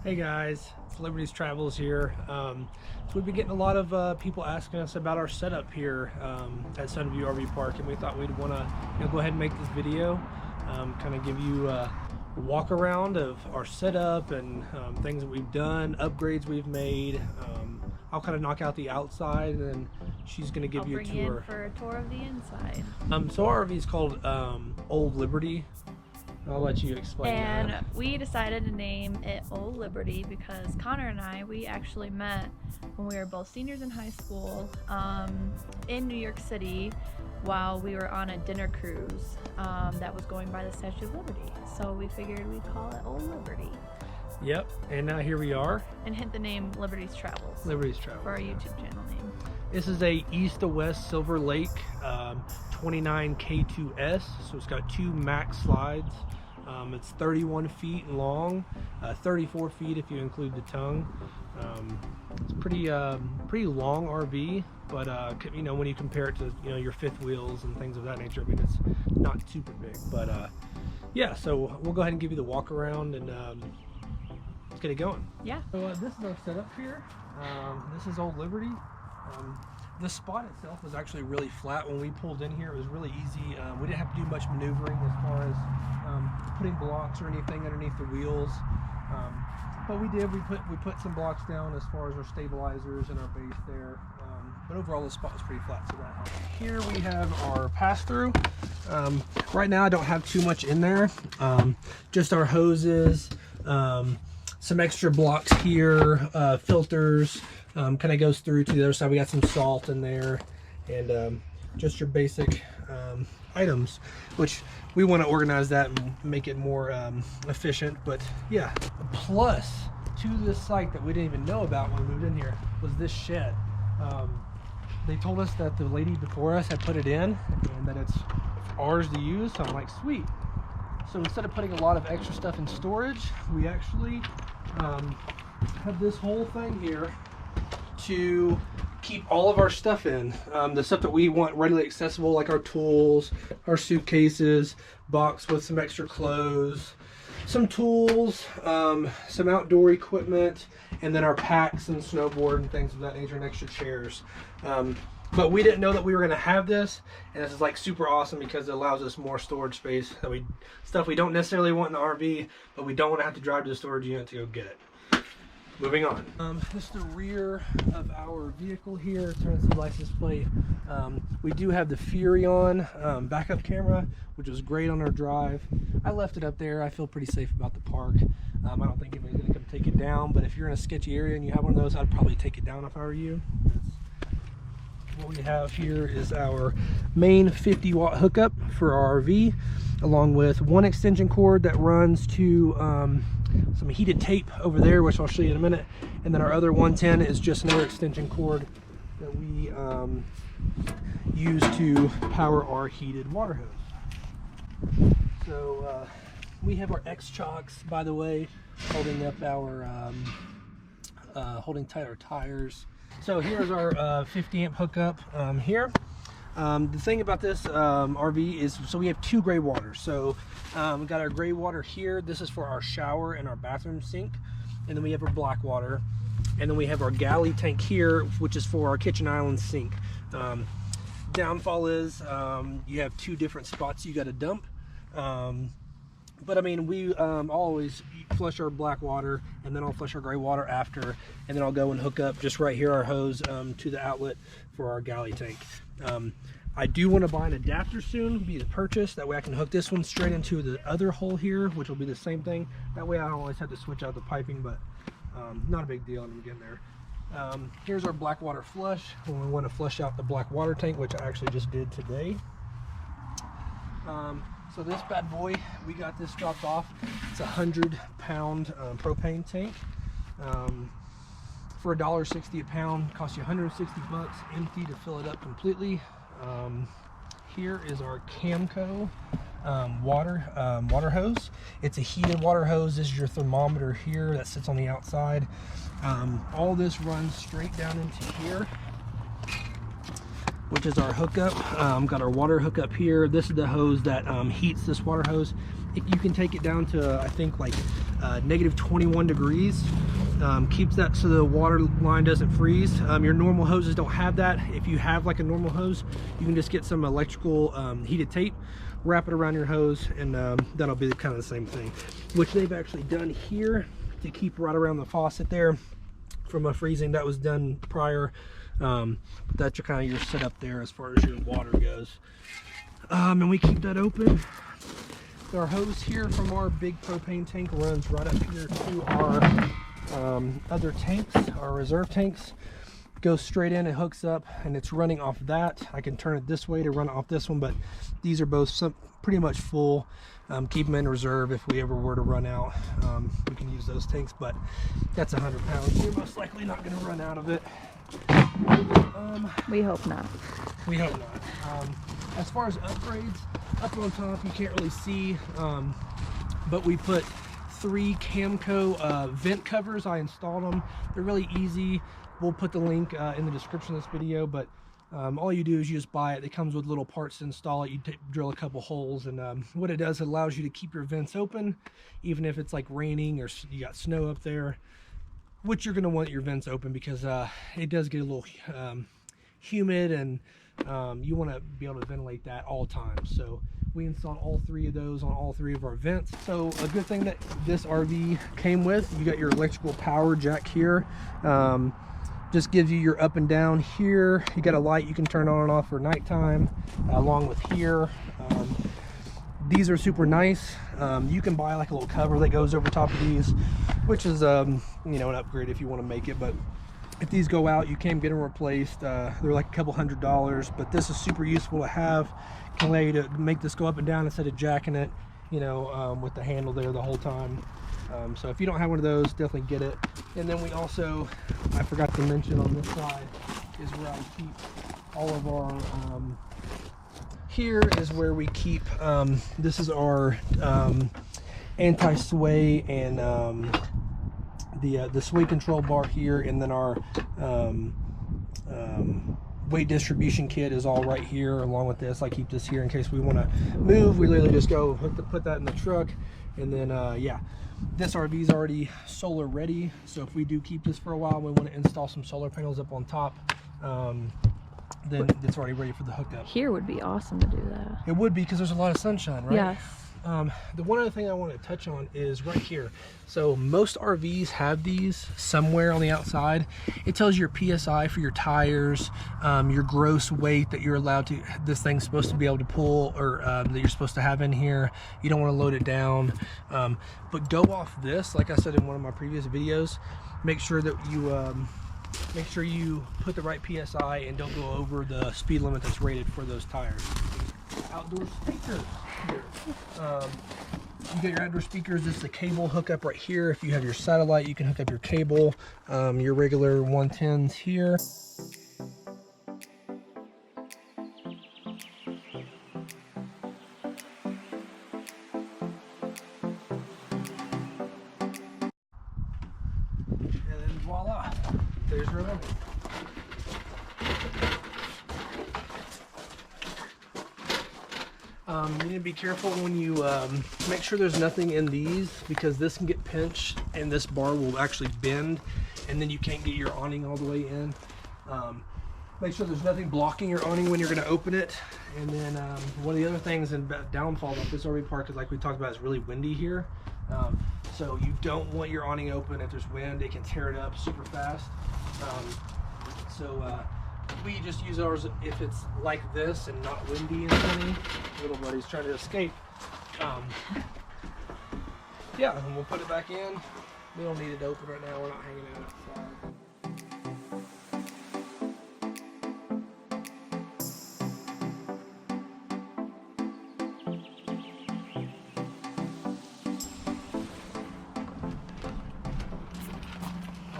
Hey guys, it's Liberty's Travels here. So we've been getting a lot of people asking us about our setup here at Sunview RV Park, and we thought we'd want to go ahead and make this video, kind of give you a walk around of our setup and things that we've done, upgrades we've made. I'll kind of knock out the outside, and then she's going to give you a tour. I'll bring you in for a tour of the inside. So our RV is called Ole Liberty. I'll let you explain that. And we decided to name it Ole Liberty because Connor and I, we actually met when we were both seniors in high school in New York City while we were on a dinner cruise that was going by the Statue of Liberty. So we figured we'd call it Ole Liberty. Yep, and now here we are. And hit the name Liberty's Travels. Liberty's Travels. For our YouTube channel name. This is a east to west Silver Lake 29 K2S, so it's got two max slides. It's 31 feet long, 34 feet if you include the tongue. It's pretty long RV, but when you compare it to your fifth wheels and things of that nature, I mean it's not super big. But yeah, so we'll go ahead and give you the walk around and let's get it going. Yeah. So this is our setup here. This is Ole Liberty. The spot itself was actually really flat when we pulled in here. It was really easy. We didn't have to do much maneuvering as far as putting blocks or anything underneath the wheels. But we did. We put some blocks down as far as our stabilizers and our base there. But overall, the spot was pretty flat, so that helped. Here we have our pass-through. Right now, I don't have too much in there. Just our hoses, some extra blocks here, filters. Kind of goes through to the other side. We got some salt in there, and just your basic items, which we want to organize that and make it more efficient. But yeah, plus to this site that we didn't even know about when we moved in here was this shed. They told us that the lady before us had put it in and that it's ours to use, so I'm like, sweet. So instead of putting a lot of extra stuff in storage, we actually have this whole thing here to keep all of our stuff in. The stuff that we want readily accessible, like our tools, our suitcases, box with some extra clothes, some tools, some outdoor equipment, and then our packs and snowboard and things of that nature, and extra chairs. But we didn't know that we were going to have this, and this is like super awesome because it allows us more storage space. Stuff we don't necessarily want in the RV, but we don't want to have to drive to the storage unit to go get it. Moving on. This is the rear of our vehicle here. Turn the license plate. We do have the Furion backup camera, which was great on our drive. I left it up there. I feel pretty safe about the park. I don't think anybody's gonna come take it down, but if you're in a sketchy area and you have one of those, I'd probably take it down if I were you. What we have here is our main 50-watt hookup for our RV, along with one extension cord that runs to some heated tape over there, which I'll show you in a minute, and then our other 110 is just another extension cord that we use to power our heated water hose. So we have our X-Chocks, by the way, holding up our holding tight our tires. So here's our 50 amp hookup here. The thing about this RV is, so we have two gray waters. So we got our gray water here. This is for our shower and our bathroom sink. And then we have our black water. And then we have our galley tank here, which is for our kitchen island sink. Downfall is you have two different spots you got to dump. But I mean, we always flush our black water, and then I'll flush our gray water after, and then I'll go and hook up just right here our hose to the outlet for our galley tank. I do want to buy an adapter soon, be the purchase. That way I can hook this one straight into the other hole here, which will be the same thing. That way I don't always have to switch out the piping, but not a big deal. I'm getting there. Here's our black water flush when we want to flush out the black water tank, which I actually just did today. So this bad boy, we got this dropped off. It's a 100-pound propane tank. For $1.60 a pound, costs you 160 bucks empty to fill it up completely. Here is our Camco water hose. It's a heated water hose. This is your thermometer here that sits on the outside. All this runs straight down into here, which is our hookup. Got our water hookup here. This is the hose that heats this water hose. You can take it down to, I think, like negative 21 degrees. Keeps that so the water line doesn't freeze. Your normal hoses don't have that. If you have like a normal hose, you can just get some electrical heated tape, wrap it around your hose, and that'll be kind of the same thing, which they've actually done here to keep right around the faucet there from a freezing. That was done prior. That's your kind of your setup there as far as your water goes. And we keep that open. Our hose here from our big propane tank runs right up here to our other tanks, our reserve tanks. Goes straight in and hooks up, and it's running off that. I can turn it this way to run off this one, but these are both pretty much full. Keep them in reserve if we ever were to run out. We can use those tanks, but that's 100 pounds. You're most likely not going to run out of it. We hope not. We hope not. As far as upgrades, up on top you can't really see, but we put 3 Camco vent covers. I installed them. They're really easy. We'll put the link in the description of this video, but all you do is you just buy it. It comes with little parts to install it. You drill a couple holes, and what it does, it allows you to keep your vents open even if it's like raining or you got snow up there, which you're going to want your vents open because it does get a little humid, and you want to be able to ventilate that all the time. So we installed all 3 of those on all 3 of our vents. So a good thing that this RV came with, you got your electrical power jack here. Just gives you your up and down here. You got a light you can turn on and off for nighttime, along with here. These are super nice. You can buy like a little cover that goes over top of these, which is you know, an upgrade if you want to make it. But if these go out, you can get them replaced. They're like a couple $100, but this is super useful to have. Can allow you to make this go up and down instead of jacking it, you know, with the handle there the whole time. So if you don't have one of those, definitely get it. And then we also, I forgot to mention on this side, is where I keep all of our, here is where we keep, this is our anti-sway and the sway control bar here, and then our weight distribution kit is all right here along with this. I keep this here in case we want to move. We literally just go put that in the truck, and then yeah, this RV is already solar ready, so if we do keep this for a while and we want to install some solar panels up on top, then it's already ready for the hookup. Here would be awesome to do that. It would be, because there's a lot of sunshine, right? Yes. The one other thing I want to touch on is right here. So most RVs have these somewhere on the outside. It tells you your PSI for your tires, your gross weight that you're allowed to, this thing's supposed to be able to pull, or that you're supposed to have in here. You don't want to load it down. But go off this, like I said in one of my previous videos, make sure that you put the right PSI and don't go over the speed limit that's rated for those tires. Outdoor speakers here. You get your outdoor speakers. This is the cable hookup right here. If you have your satellite, you can hook up your cable. Your regular 110s here. And then voila, there's your limit. You need to be careful when you make sure there's nothing in these, because this can get pinched and this bar will actually bend, and then you can't get your awning all the way in. Make sure there's nothing blocking your awning when you're going to open it. And then one of the other things and downfall of this RV park is, like we talked about, it's really windy here. So you don't want your awning open. If there's wind, it can tear it up super fast. We just use ours if it's like this and not windy and sunny. Little buddy's trying to escape. Yeah, and we'll put it back in. We don't need it open right now. We're not hanging out outside.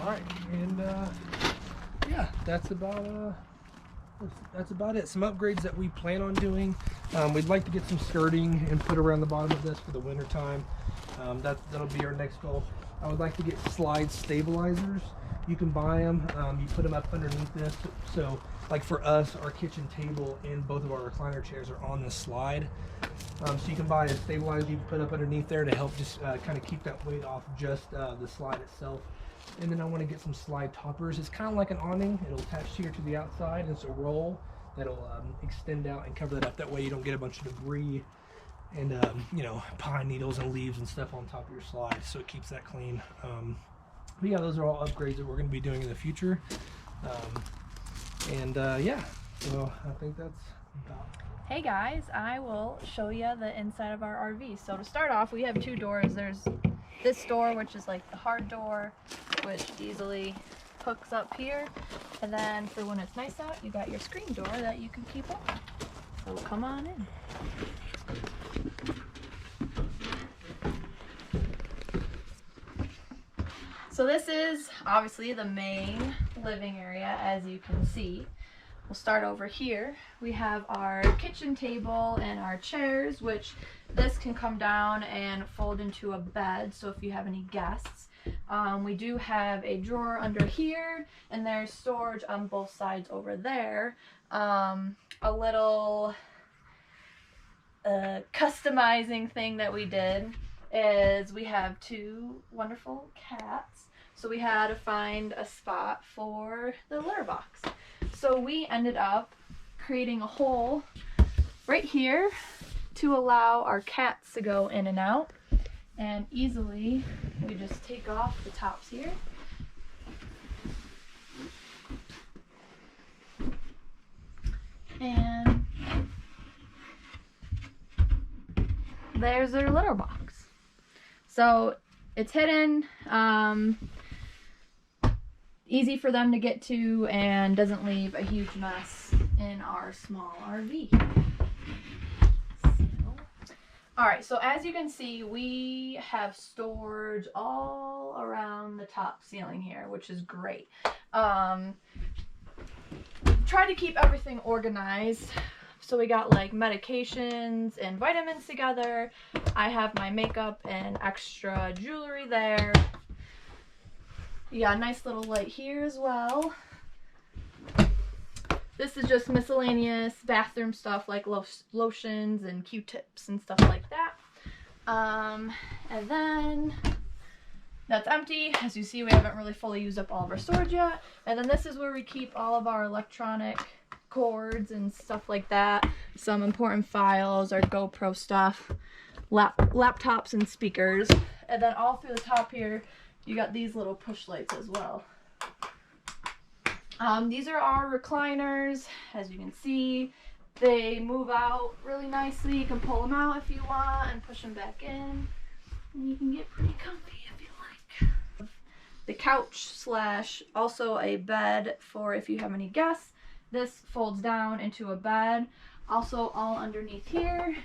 All right, and yeah, that's about it. Some upgrades that we plan on doing. We'd like to get some skirting and put around the bottom of this for the winter time. That'll be our next goal. I would like to get slide stabilizers. You can buy them. You put them up underneath this. So like for us, our kitchen table and both of our recliner chairs are on the slide. So you can buy a stabilizer you can put up underneath there to help just kind of keep that weight off just the slide itself. And then I want to get some slide toppers. It's kind of like an awning. It'll attach here to the outside, and it's a roll that'll extend out and cover that up. That way you don't get a bunch of debris and you know, pine needles and leaves and stuff on top of your slide, so it keeps that clean. But yeah, those are all upgrades that we're going to be doing in the future. Yeah, so I think that's about it. Hey guys, I will show you the inside of our RV. So to start off, we have two doors. There's this door, which is like the hard door, which easily hooks up here. And then for when it's nice out, you got your screen door that you can keep open. So come on in. So this is obviously the main living area, as you can see. We'll start over here. We have our kitchen table and our chairs, which this can come down and fold into a bed, so if you have any guests. We do have a drawer under here, and there's storage on both sides over there. A little customizing thing that we did is we have two wonderful cats, so we had to find a spot for the litter box. So we ended up creating a hole right here to allow our cats to go in and out, and easily we just take off the tops here. And there's their litter box. So it's hidden, easy for them to get to, and doesn't leave a huge mess in our small RV. Alright, so as you can see, we have storage all around the top ceiling here, which is great. Try to keep everything organized. So we got like medications and vitamins together. I have my makeup and extra jewelry there. You got a nice little light here as well. This is just miscellaneous bathroom stuff like lotions and Q-tips and stuff like that. And then that's empty. As you see, we haven't really fully used up all of our storage yet. And then this is where we keep all of our electronic cords and stuff like that. Some important files, our GoPro stuff, laptops and speakers. And then all through the top here, you got these little push lights as well. These are our recliners. As you can see, they move out really nicely. You can pull them out if you want and push them back in. And you can get pretty comfy if you like. The couch slash also a bed for if you have any guests. This folds down into a bed. Also all underneath here,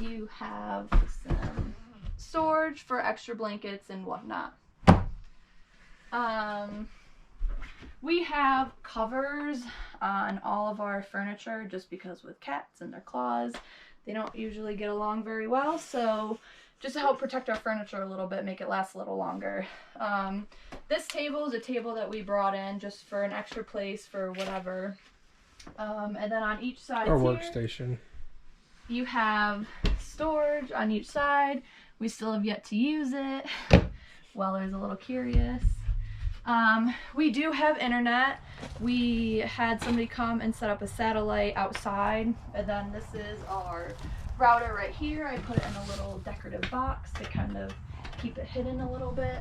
you have some storage for extra blankets and whatnot. We have covers on all of our furniture just because with cats and their claws, they don't usually get along very well. So just to help protect our furniture a little bit, make it last a little longer. This table is a table that we brought in just for an extra place for whatever. And then on each side Our here, workstation. You have storage on each side. We still have yet to use it. Weller's a little curious. We do have internet. We had somebody come and set up a satellite outside, and then this is our router right here. I put it in a little decorative box to kind of keep it hidden a little bit.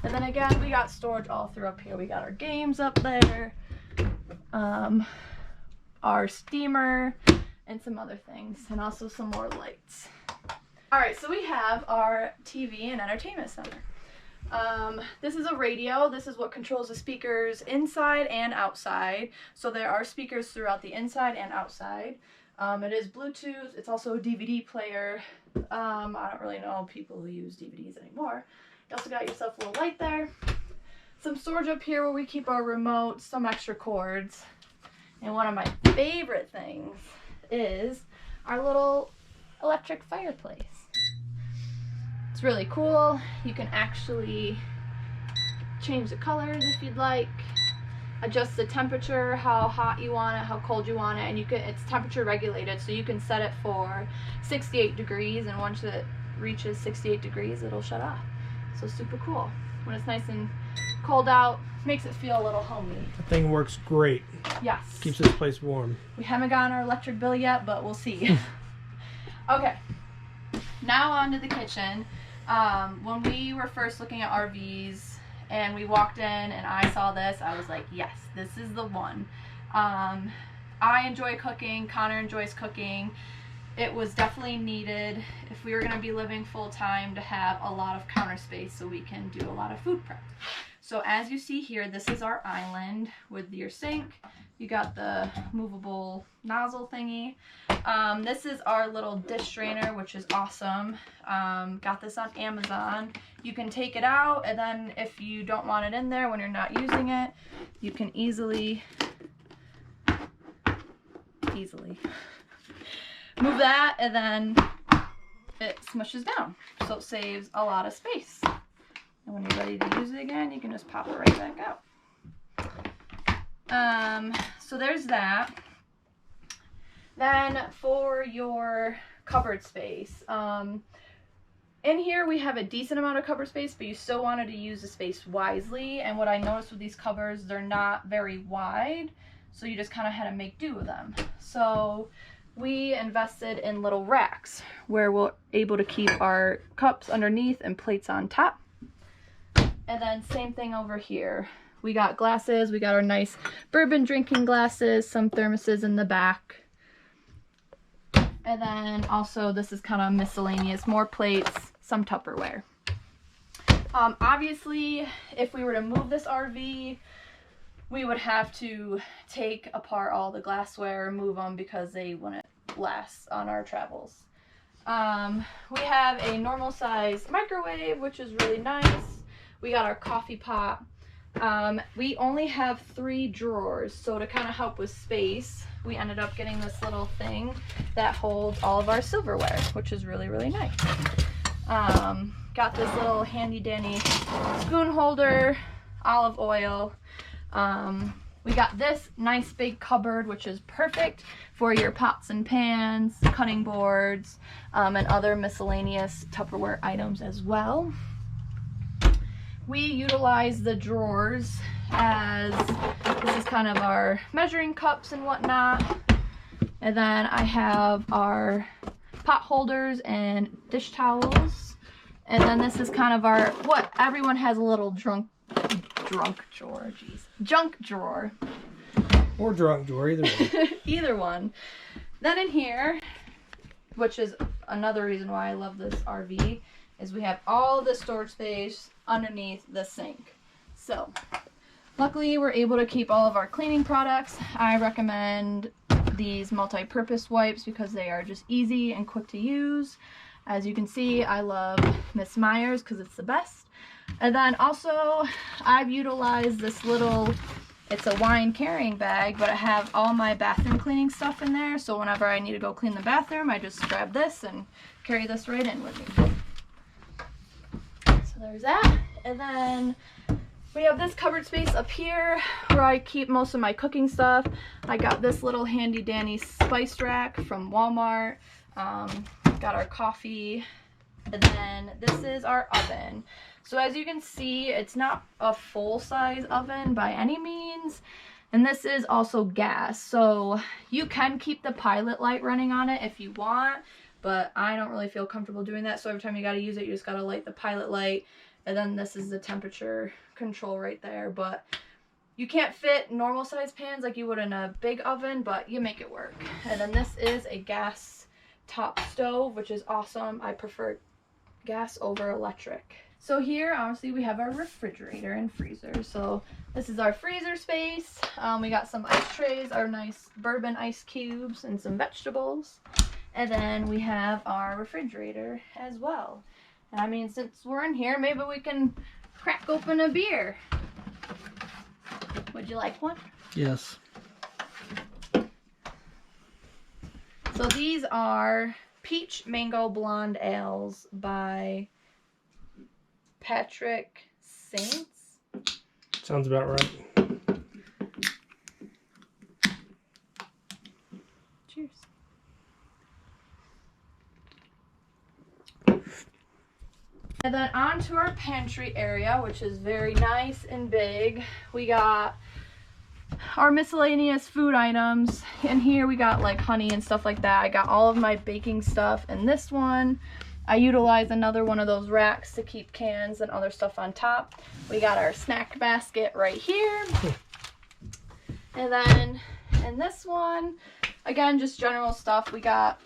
And then again, we got storage all through up here. We got our games up there, our steamer, and some other things, and also some more lights. Alright, so we have our TV and entertainment center. This is a radio. This is what controls the speakers inside and outside. So there are speakers throughout the inside and outside. It is Bluetooth. It's also a DVD player. I don't really know people who use DVDs anymore. You also got yourself a little light there. Some storage up here where we keep our remote, some extra cords. And one of my favorite things is our little electric fireplace. It's It's really cool. You can actually change the colors if you'd like, adjust the temperature, how hot you want it, how cold you want it, and it's temperature regulated, so you can set it for 68 degrees, and once it reaches 68 degrees, it'll shut off. So super cool. When it's nice and cold out, makes it feel a little homey. The thing works great. Yes. Keeps this place warm. We haven't gotten our electric bill yet, but we'll see. Okay. Now on to the kitchen. When we were first looking at RVs and we walked in and I saw this, I was like, yes, this is the one. I enjoy cooking. Connor enjoys cooking. It was definitely needed if we were going to be living full time to have a lot of counter space so we can do a lot of food prep. So as you see here, this is our island with your sink. You got the movable nozzle thingy. This is our little dish strainer, which is awesome. Got this on Amazon. You can take it out, and then if you don't want it in there when you're not using it, you can easily move that, and then it smushes down. So it saves a lot of space. And when you're ready to use it again, you can just pop it right back out. So there's that. Then for your cupboard space, in here we have a decent amount of cupboard space, but you still wanted to use the space wisely. And what I noticed with these cupboards, they're not very wide, so you just kind of had to make do with them. So we invested in little racks where we're able to keep our cups underneath and plates on top. And then same thing over here. We got glasses. We got our nice bourbon drinking glasses, some thermoses in the back. And then also this is kind of miscellaneous, more plates, some Tupperware. Obviously, if we were to move this RV, we would have to take apart all the glassware, move them because they wouldn't last on our travels. We have a normal size microwave, which is really nice. We got our coffee pot. We only have 3 drawers, so to kind of help with space, we ended up getting this little thing that holds all of our silverware, which is really, really nice. Got this little handy dandy spoon holder, olive oil. We got this nice big cupboard, which is perfect for your pots and pans, cutting boards, and other miscellaneous Tupperware items as well. We utilize the drawers as this is kind of our measuring cups and whatnot. And then I have our pot holders and dish towels. And then this is kind of our, what everyone has a little junk drawer, jeez. Junk drawer. Or drunk drawer, either one. Either one. Then in here, which is another reason why I love this RV, is we have all the storage space underneath the sink. So, luckily we're able to keep all of our cleaning products. I recommend these multi-purpose wipes because they are just easy and quick to use. As you can see, I love Miss Meyer's because it's the best. And then also, I've utilized this little, it's a wine carrying bag, but I have all my bathroom cleaning stuff in there. So whenever I need to go clean the bathroom, I just grab this and carry this right in with me. So there's that. And then we have this cupboard space up here where I keep most of my cooking stuff. I got this little handy dandy spice rack from Walmart. Got our coffee. And then this is our oven. So as you can see, it's not a full-size oven by any means. And this is also gas. So you can keep the pilot light running on it if you want, but I don't really feel comfortable doing that. So every time you got to use it, you just got to light the pilot light. And then this is the temperature control right there. But you can't fit normal size pans like you would in a big oven, but you make it work. And then this is a gas top stove, which is awesome. I prefer gas over electric. So here, honestly, we have our refrigerator and freezer. So this is our freezer space. We got some ice trays, our nice bourbon ice cubes, and some vegetables. And then we have our refrigerator as well. And I mean, since we're in here, maybe we can crack open a beer. Would you like one? Yes. So these are Peach Mango Blonde Ales by Patrick Saints. Sounds about right. Cheers. And then on to our pantry area, which is very nice and big. We got our miscellaneous food items. In here we got like honey and stuff like that. I got all of my baking stuff in this one. I utilize another one of those racks to keep cans and other stuff on top. We got our snack basket right here. And then in this one, again, just general stuff. We got,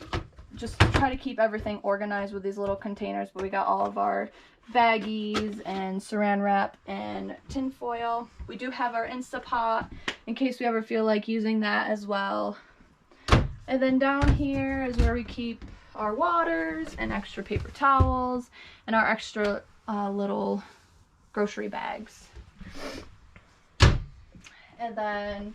just try to keep everything organized with these little containers, but we got all of our baggies and saran wrap and tin foil. We do have our Instapot in case we ever feel like using that as well. And then down here is where we keep our waters and extra paper towels and our extra little grocery bags. And then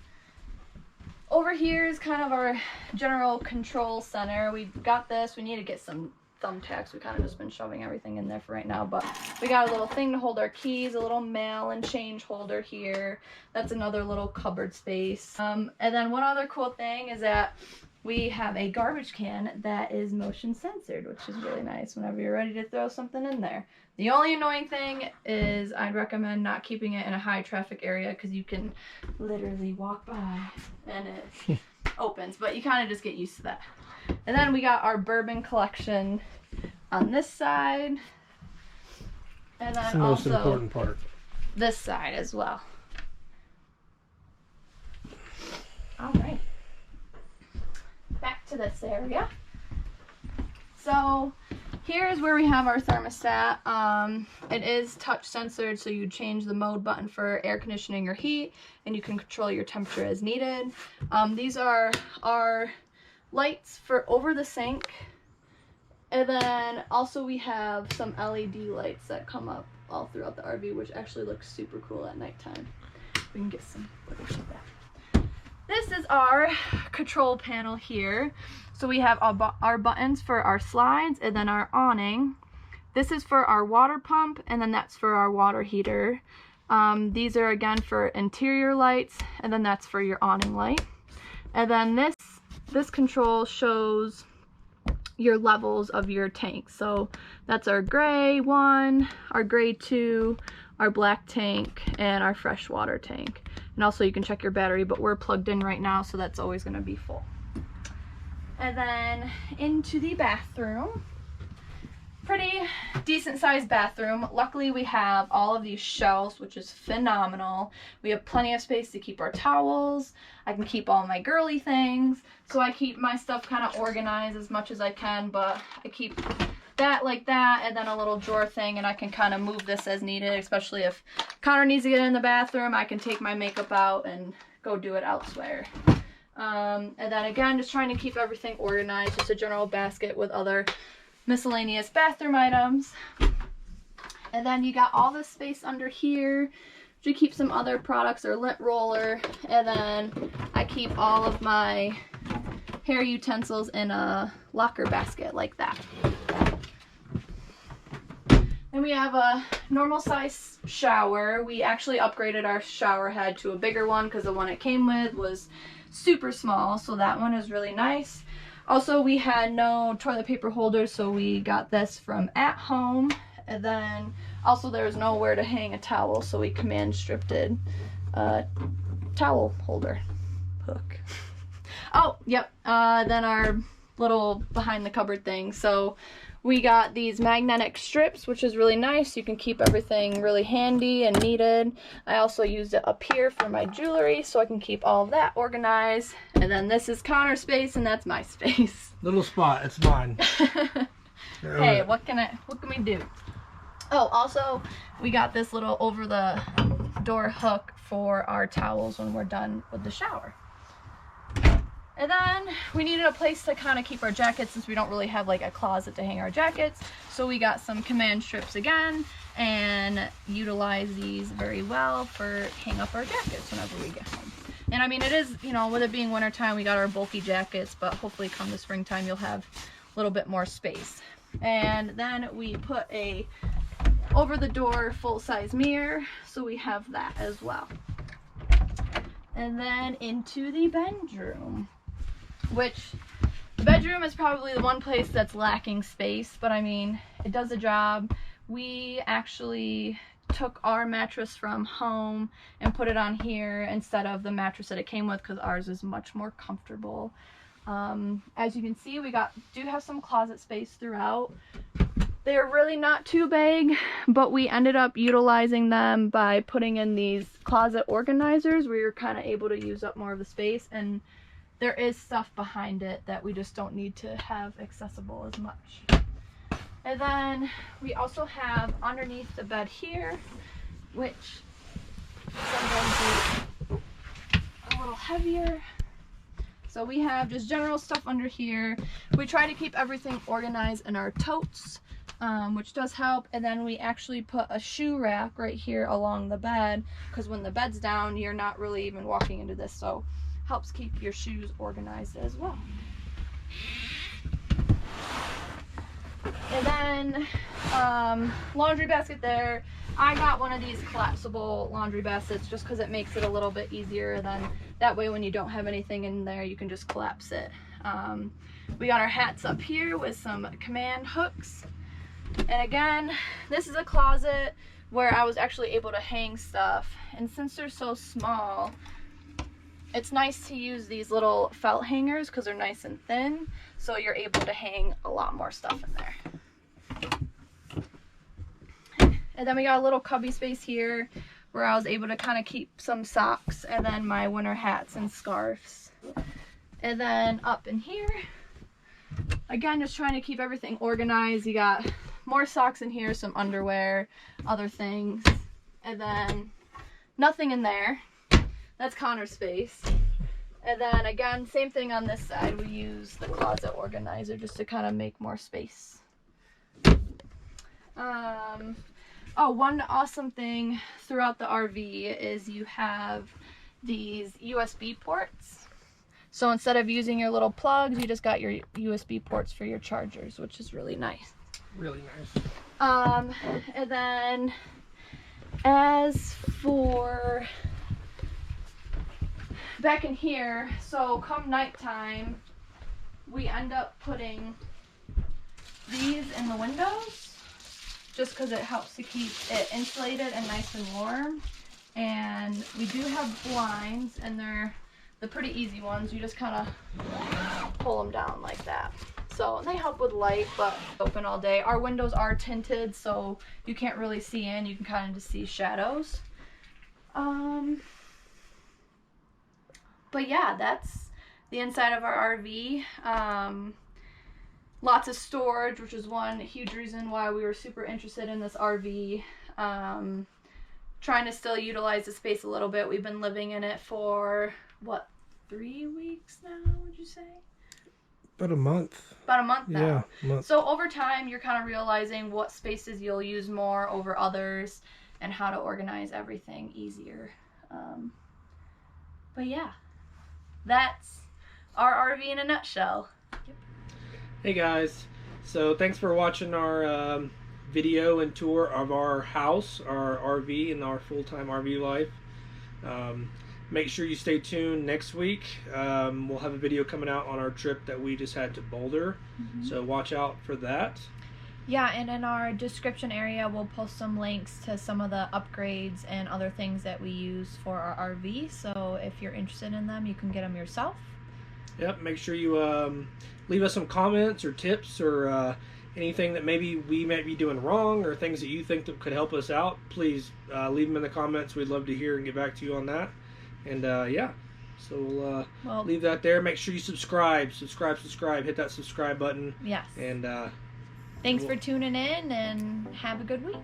over here is kind of our general control center. We got this. We need to get some thumbtacks. We kind of just been shoving everything in there for right now, but we got a little thing to hold our keys, a little mail and change holder here. That's another little cupboard space. And then one other cool thing is that we have a garbage can that is motion censored, which is really nice whenever you're ready to throw something in there. The only annoying thing is I'd recommend not keeping it in a high traffic area because you can literally walk by and it opens, but you kind of just get used to that. And then we got our bourbon collection on this side. And then That's the most also important part. this side as well. All right. Back to this area. So here's where we have our thermostat. It is touch censored, so you change the mode button for air conditioning or heat, and you can control your temperature as needed. These are our lights for over the sink, and then also we have some LED lights that come up all throughout the RV, which actually looks super cool at nighttime. We can get some footage of that. This is our control panel here. So we have our buttons for our slides and then our awning. This is for our water pump, and then that's for our water heater. These are again for interior lights, and then that's for your awning light. And then this control shows your levels of your tank. So that's our gray 1, our gray 2, our black tank, and our freshwater tank. And also you can check your battery, but we're plugged in right now, so that's always going to be full. And then into the bathroom. Pretty decent sized bathroom. Luckily we have all of these shelves, which is phenomenal. We have plenty of space to keep our towels. I can keep all my girly things. So I keep my stuff kind of organized as much as I can, but I keep that like that, and then a little drawer thing, and I can kind of move this as needed, especially if Connor needs to get in the bathroom. I can take my makeup out and go do it elsewhere. And then again, just trying to keep everything organized, just a general basket with other miscellaneous bathroom items. And then you got all this space under here to keep some other products or lint roller, and then I keep all of my hair utensils in a locker basket like that. Then we have a normal size shower. We actually upgraded our shower head to a bigger one because the one it came with was super small, so that one is really nice. Also, we had no toilet paper holders, so we got this from At Home. And then also there was nowhere to hang a towel, so we command stripped a towel holder hook. Oh, yep. Then our little behind the cupboard thing. So we got these magnetic strips, which is really nice. You can keep everything really handy and neated. I also used it up here for my jewelry, so I can keep all of that organized. And then this is Connor's space, and that's my space. Little spot, it's mine. Hey, what can we do? Oh, also, we got this little over the door hook for our towels when we're done with the shower. And then we needed a place to kind of keep our jackets since we don't really have like a closet to hang our jackets. So we got some command strips again and utilize these very well for hang up our jackets whenever we get home. And I mean, it is, you know, with it being wintertime, we got our bulky jackets, but hopefully come the springtime, you'll have a little bit more space. And then we put a over the door full-size mirror, so we have that as well. And then into the bedroom, which the bedroom is probably the one place that's lacking space, but I mean, it does the job. We actually took our mattress from home and put it on here instead of the mattress that it came with, because ours is much more comfortable. As you can see, we do have some closet space throughout. They're really not too big, but we ended up utilizing them by putting in these closet organizers where you're kind of able to use up more of the space, and there is stuff behind it that we just don't need to have accessible as much. And then we also have underneath the bed here, which sometimes is a little heavier. So we have just general stuff under here. We try to keep everything organized in our totes, which does help. And then we actually put a shoe rack right here along the bed, because when the bed's down, you're not really even walking into this, so helps keep your shoes organized as well. And then laundry basket there. I got one of these collapsible laundry baskets just because it makes it a little bit easier. Then that way when you don't have anything in there, you can just collapse it. We got our hats up here with some command hooks. And again, this is a closet where I was actually able to hang stuff. And since they're so small, it's nice to use these little felt hangers because they're nice and thin. So you're able to hang a lot more stuff in there. And then we got a little cubby space here where I was able to kind of keep some socks and then my winter hats and scarves. And then up in here, again, just trying to keep everything organized. You got more socks in here, some underwear, other things. And then nothing in there. That's Connor's space. And then again, same thing on this side. We use the closet organizer just to kind of make more space. Oh, one awesome thing throughout the RV is you have these USB ports. So instead of using your little plugs, you just got your USB ports for your chargers, which is really nice. Really nice. And then as for back in here, so come nighttime, we end up putting these in the windows just because it helps to keep it insulated and nice and warm. And we do have blinds, and they're the pretty easy ones. You just kind of pull them down like that. So they help with light, but open all day. Our windows are tinted, so you can't really see in. You can kind of just see shadows. But yeah, that's the inside of our RV. Lots of storage, which is one huge reason why we were super interested in this RV. Trying to still utilize the space a little bit. We've been living in it for, what, 3 weeks now, would you say? About a month. About a month now. Yeah, a month. So over time, you're kind of realizing what spaces you'll use more over others and how to organize everything easier. But yeah, that's our RV in a nutshell. Yep. Hey guys, so thanks for watching our video and tour of our house, our RV, and our full-time RV life. Make sure you stay tuned next week. We'll have a video coming out on our trip that we just had to Boulder, so watch out for that. Yeah, and in our description area, we'll post some links to some of the upgrades and other things that we use for our RV. So if you're interested in them, you can get them yourself. Yep, make sure you leave us some comments or tips or anything that maybe we might be doing wrong or things that you think that could help us out. Please leave them in the comments. We'd love to hear and get back to you on that. And yeah, so we'll leave that there. Make sure you subscribe. Hit that subscribe button. Yes. And thanks for tuning in, and have a good week.